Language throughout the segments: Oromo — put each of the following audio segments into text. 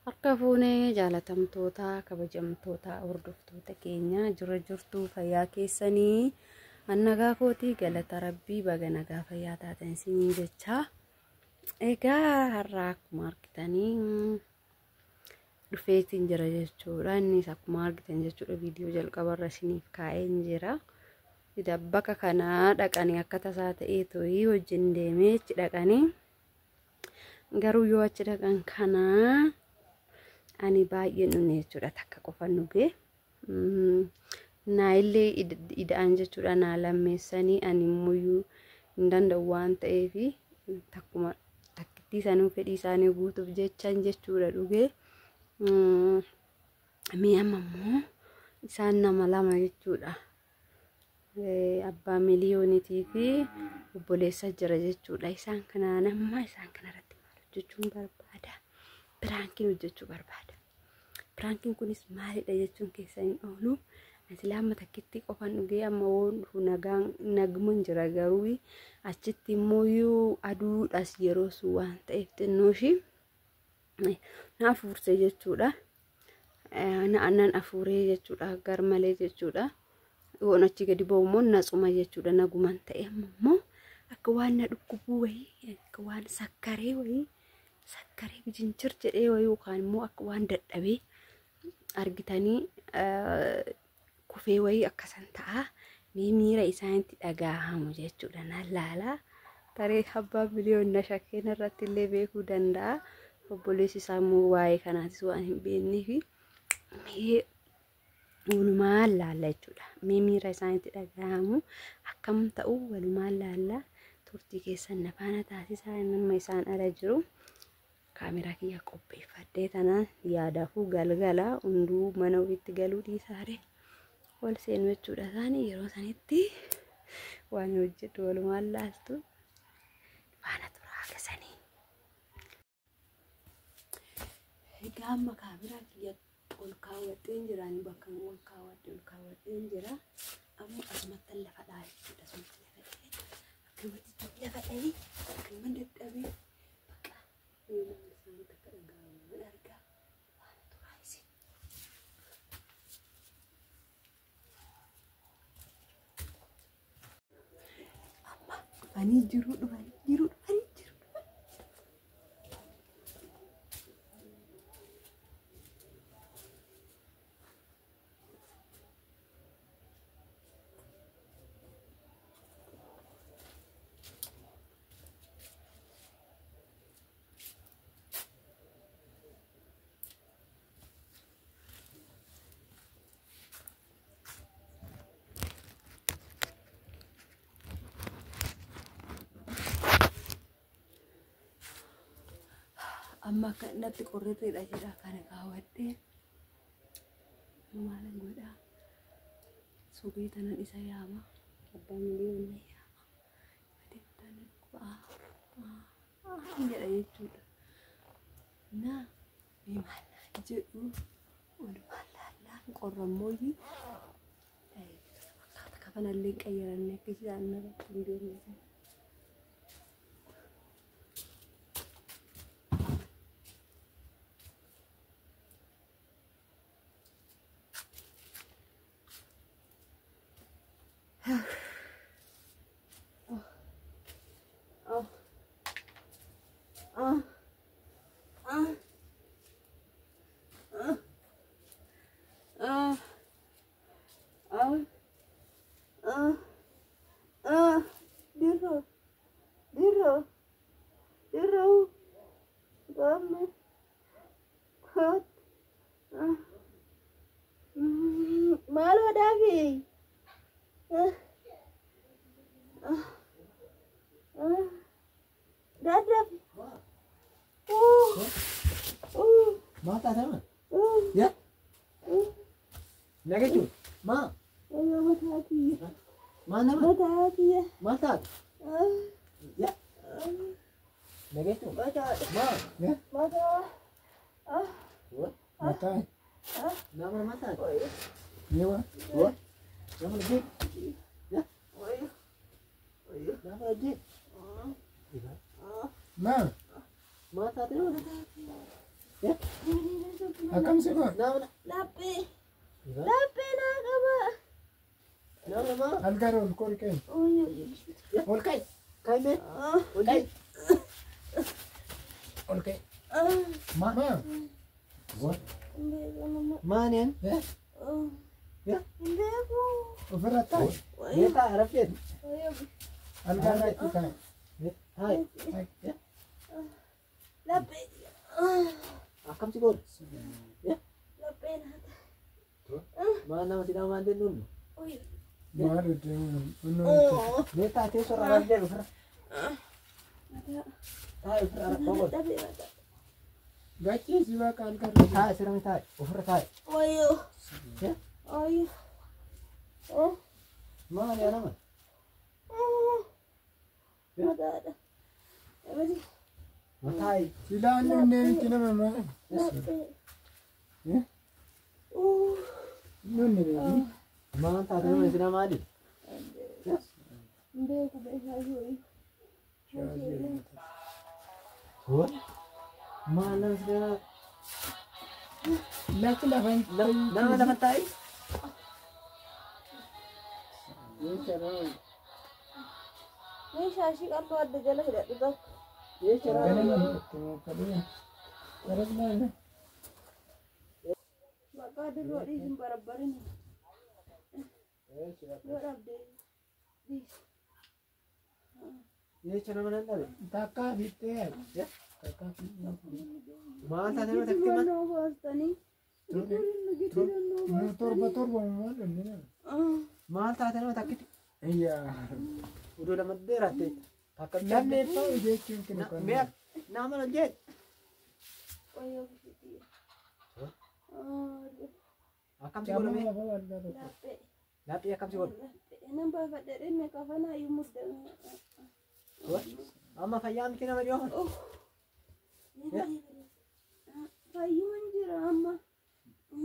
Harka fuunee jaalatamtoota kabajamtoota hordoftoota keenya jirtuu fayyaa keessanii annagaa kootii galata rabbii baga nagaa fayyaa taatan isinii jecha egaa har'a akkuma argitanii dhufeetiin jira jechuudha. Innis akkuma argitan jechuudha viidiyoo jalqabarra isiniif kaa'ee jira. Bakka kana dhaqanii akka tasaa ta'ee to'ii wajjin deemee achi dhaqanii garuu yoo achi dhaqan kana ani baay'ee nune jechuudha takka qofa nugee naa illee ida'an jechuudha naa lammeessanii ani muyyuu hin danda'u waan ta'eef takkuma takkitti sanuu fedhii isaanii guutuuf jechan jechuudha dhugee mi'a ammoo isaan nama lama jechuudha. Abbaa miliyoonitii fi obboleessa jira jechuudha. Isaan kana nama isaan kanarratti maal hojjechuun barbaada? Piraankiin hojjechuu barbaada. Piraankiin kunis maalidha jechuun keessan hin oolu. Ati lama takkitti qofan dhugee amma naguma jira garuu achitti immoo aduudhas yeroo sun waan ta'eef xinnooshi na afuursee jechuudha. Na'annan afuuree jechuudha gar malee jechuudha. Waan achi gadi ba'umoo natsuma jechuudha naguman ta'e ammoo akka waan na dhukkubuu wayii akka waan sakkaree wayii sakkaree bijinchir jedhee wayii yookaan immoo akka waan dadhabee argitanii kufee wayii akkasan ta'a miira isaanitti dhagahamu jechuudha na laala taree abbaa miliyoona shakkeen irratti illee beekuu danda'a. Obboleessi isaa immoo waa'ee kanaatis waan hin beekneef walumaan laalla jechuudha. Miira isaanitti dhagahamu akkam ta'u walumaan laalla turtii keessan nafaana taasisaa nama isaan ala jiru. Kaameraa kiyya qopheeffadhee tanaan yaadaafuu galgala hunduu mana ofiitti galuu dhiisaare wal seenu jechuudha. Isaanii yeroo sanitti waan hojjetu walumaan laaltu faana turaa gasanii. Egaa amma kaameraa kiyya ol kaawwadheen jiraan bakka ol kaawwadheen jira. Amma asumatti lafa dhaa jechuudha. Asumatti lafa dhahee akkuma dadhabee bakka isaan takka dhagahamu argaa waan turaa isin. Amma dhufanii jiru. Amma kanatti qorreetedha jedha kana kaawwadhee maal godha suphee tanan isa yaama abbaa miliyoona yaama adeemtan jedha jechuudha. Na maal jedhu walumaan laallaan qorrammoo kafanallee qayyarannee akka isaan narratti hin deemne. Malu Davi. Dadap. Mata sama? Ya? Lagi tu? Ma? Mata hati. Mana ma? Mata hati ya. Mata? Ya? Lagi tu? Mata. Ma? Ya? Mata. What? Mata? Nama mata? Oi. Ni wa? What? Nama lagi? Ya? Oi. Oi. Nama lagi? Ma? Mata tu? Akkam si kun? Laphee naa qaba. Algar ol kol kee. Ol kee. Kaime. Ol kee. Ol kee. Ma. What? Maanian? Ofirra taa'e. Meeqa arafeen? Algar irratti taa'e. Taa'e. Laphee. Akkam si kun? Laphee naa ta'a. Maal nama si dhamaan jennuun? Maal deemuun? Meeqa teessoo irraa argee ofirra? Taa'e ofirra argee. Gachii si baqa algar. Taa'e sirami taa'e ofirra taa'e. Maal yaa nama? Mataa'i. Silaan nunneemitti nama maa? Nunne beebi. Maal taate nama si namaadhi? Maal nama si nama? Lakki lafan Nama lafa taa'e? Meeshaa ishii qal'oo adda jala hidhadhu tokko. ganama itti kadhee qarabnaa Bakka dirroo dhiisin barabbarin. Yoo dhabdee dhiisi. Jecha nama nan dhabe. takkaa fixee takkaa Maal taate nama takti maal? Noo baastanii. torba torba maal dhumne Maal taate nama takkiti? iyyaa Uduu lama dheeratte. Takka lammeeffaa jechuun kinu kan Mee nama nan jee? Qoyyoo bishitii. Akkam si godhame? camuu lafa waldaa tokko Laphee. Laphee akkam si godhu? Nan baafadhee dhimme kafanaa iyyuu muddame. Amma fayyaa miti nama dhiyoo? Fayyuman jira amma.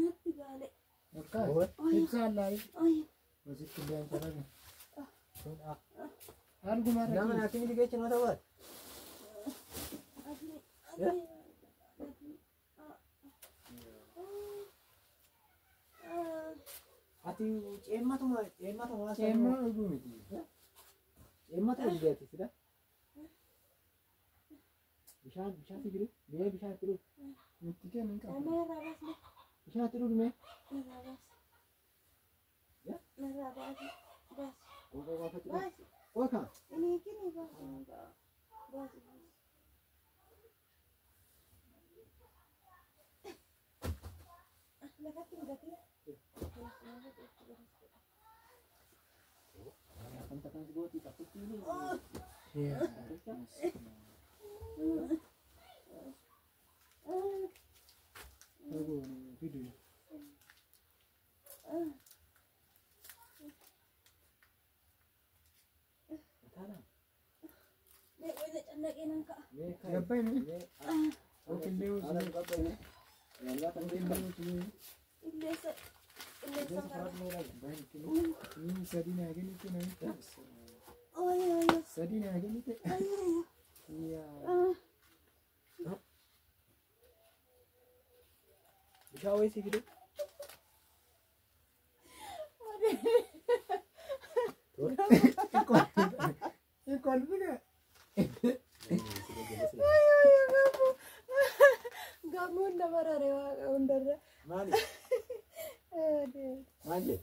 Natti gaale. akkas ibsaan laayi wasitti illee sarara arguma Nama irratti naatti miti geecha nama ta'uu ati ceemmatuma ceemmaa dhuguu miti ceemmatuma dhugaati sida bishaan si jiru mee bishaan itti dhugu itti kennu hin qabu Nama irraa baasne. bishaan itti dhugu mee Irraa baasne. Irraa baasne. Baasi. qoqoo baafatti Baasi. qoqa Ini kini baasi. Baasi. Lafatti hidhatee. kan takkan si gooti takkutti fidu gabbai mi okillee sadii naa kennite namicha sadii naa kennite bishaan wayii si fidu kolfine Gamoon dabarare waaqa hundarra. maali maali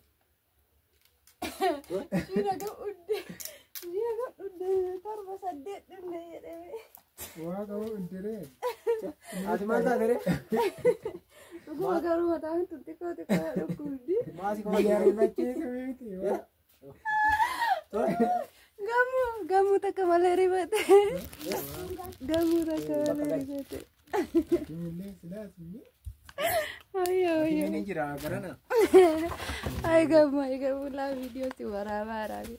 Shiira ga'udde torba saddeet dhumne jedhame. waaqa hundiree ati maal taatee Dhuguma garuu mataan xixiqqoo dhukkubdi. maasi Yarbachiisu miti Gamoo takka malee ribate. Gamoo takka malee ribate. kimillee silaasni Ayyo. ni jira garana Ay gamoo laa viidiyoo si waraabaa raabe.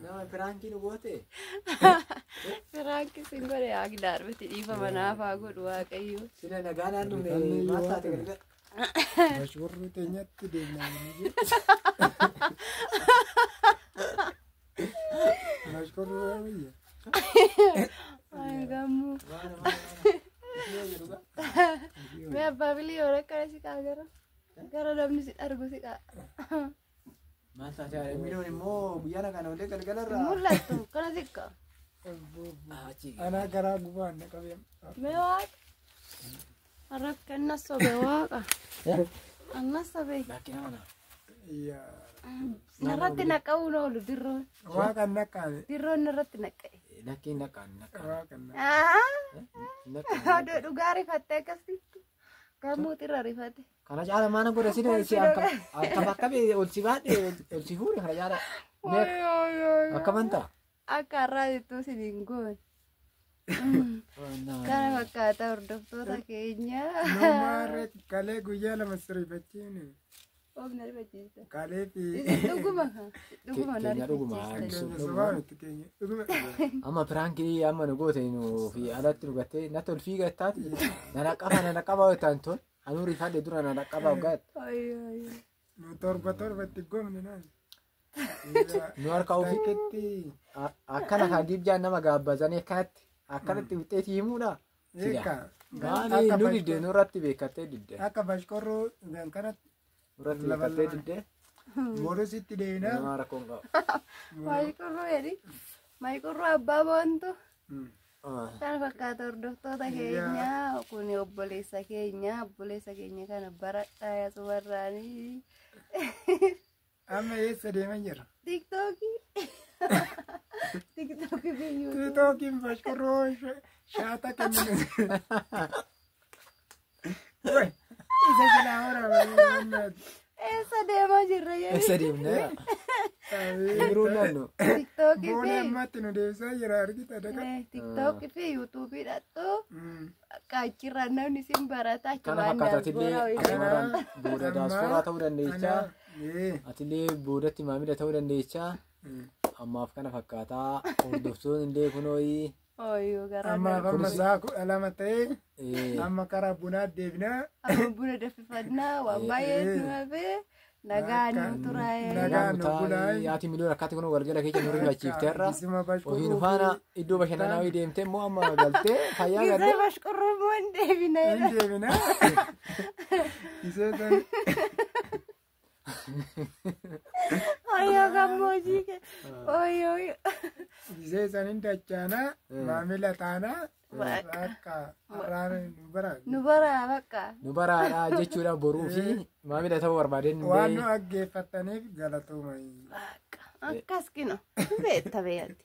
nama firaankii nu goote Firaanki sin godhe haa gidaarbati dhiifama naaf haa godhu waaqayyo. sila nagaa naannoo maal taate galga mashwarri teenyatti deemnaa mashwarri waayya Ay gamoo. abbaa miliyoona akkana si qaa gara namni si argu si qaa. Maal taatee miliyoon immoo guyyaa kana ollee galgalarraa. Mul'attu kana si qaa. Ana garaa gubaan na qabee. Mee waaqa. Haraka annas sobe waaqa. Annas sobe. Bakki nama na. Narratti naqa'uun oolu dirroon. Waaqa naqaale. Dirroon narratti naqa'e. Nakki naqaan naqaan. Waaqa naqaale. Odoo dhugaa rifattee akkasitti. Gammuuti irra rifate. Kana caala maana godha si si akka bakka bee ol si baadhe ol si fuudhe kana caala. Akka manta. Akka har'aa jettuu siniin goone. Kana fakkaata hordoftoota keenya. Namaarre kalee guyyaa lama sirrifachiini. Oomna rifachiista. Kalee fi. Dhuguma na rifachiista. Amma piraankii amma nu goote nu fi alatti dhugattee natti ol fiiga taati. Nana qaba waytaan tol. Anuu rifadhe dura nana qaba waggaatti. Nu torba itti goomne naan. Nu harka ofii akkana kan dibjaan nama gaabbazanii akkanatti akkanatti wixxeetii himuudha. Eeka. Maali nu didde nurratti beekattee didde. Akka bashkorroo kanatti. Nurratti beekattee didde. Borusitti deemna. Nama rakkoon qaba. Maayikurruu jedhi. Maayikurruu abbaa boontu. Kan fakkaata hordoftoota keenya kun obboleessa keenya kana baradhaa yasumarraanii. Amma eessa deeman jira? Tiktokii biyyuu. Tiktokiin bashkorroo shaata kennine. Isa jalaa horaa eessa deemaa jirra jedhi. Eessa deemnee? Yeroo naannoo. Tiktokii boona fi ammatti nu deebisaa jira argita daga. Tiktokii fi yuutuubii dhattuu qaachirra namni sin barata Kana fakkaatatillee asumarraan booda daasforaa ta'uu dandeechaa. Atillee boodatti maamila ta'uu dandeechaa. Ammaaf kana fakkaataa hordoftoonni illee kunooyi. Ooyoo garaa Ammaaf amma sa'a 12 ta'ee amma karaa bunaa deebinaa. amma buna danfifannaa waan baay'ee numafe nagaan nu turaa'ee. Nagaan nu bulaa. Yaati miliyoona akkatti kun walgala keessa nu rifachiiftee irra. Ofiin faana iddoo bashannanaa deemtee immoo amma galtee fayyaa Gisee gaddee. bashqurruu moo hin deebine. Hin deebinaa. Isee tan. Ooyoo gammoojii ke. Ooyoo. Isee san hin dachaanaa maamila taanaa. Bakka. Akka har'aan nu bara. Nu baraa bakka. Nu baraadhaa jechuudha boruu fi maamila ta'uu barbaadeen Waan nu dhaggeeffataniif galatoomai. Bakka. Akkas kino. Beetta beeyatti.